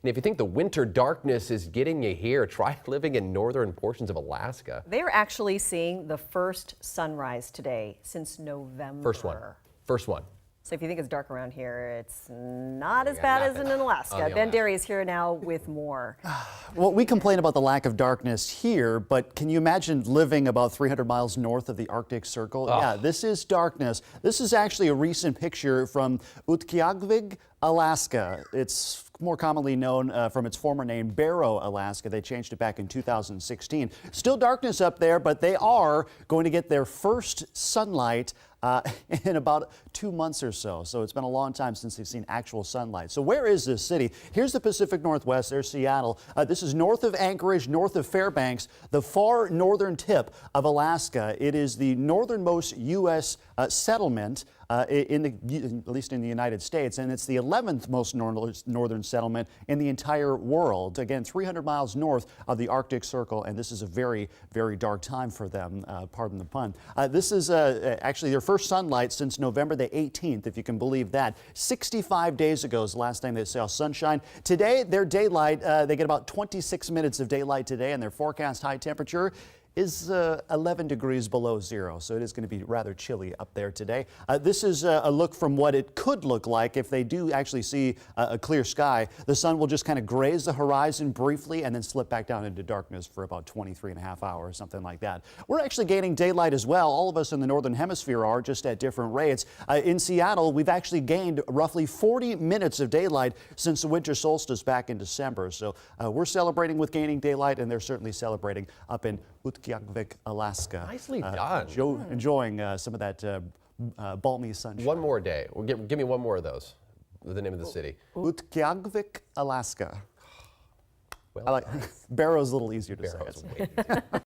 And if you think the winter darkness is getting you here, try living in northern portions of Alaska. They are actually seeing the first sunrise today since November. First one. So if you think it's dark around here, it's not as bad as in Alaska. Ben Dery is here now with more. Well, we complain about the lack of darkness here, but can you imagine living about 300 miles north of the Arctic Circle? Oh. Yeah, this is darkness. This is actually a recent picture from Utqiagvik, Alaska. It's more commonly known from its former name, Barrow, Alaska. They changed it back in 2016. Still darkness up there, but they are going to get their first sunlight in about 2 months or so. So it's been a long time since they've seen actual sunlight. So where is this city? Here's the Pacific Northwest. There's Seattle. This is north of Anchorage, north of Fairbanks, the far northern tip of Alaska. It is the northernmost U.S. Settlement at least in the United States, and it's the 11th most northern settlement in the entire world. Again, 300 miles north of the Arctic Circle, and this is a very, very dark time for them, pardon the pun. This is actually their first sunlight since November the 18th, if you can believe that. 65 days ago is the last time they saw sunshine. Today, their daylight, they get about 26 minutes of daylight today, and their forecast high temperature is 11 degrees below zero, so it is going to be rather chilly up there today. This is a look from what it could look like if they do actually see a clear sky. The sun will just kind of graze the horizon briefly and then slip back down into darkness for about 23 and a half hours, something like that. We're actually gaining daylight as well. All of us in the northern hemisphere are, just at different rates. In Seattle, we've actually gained roughly 40 minutes of daylight since the winter solstice back in December. So we're celebrating with gaining daylight, and they're certainly celebrating up in Utqiagvik, Alaska. Nicely done. Enjoying some of that balmy sunshine. One more day. Well, give me one more of those. The name of the city. Utqiagvik, Alaska. Well, I like Barrow's a little easier to say.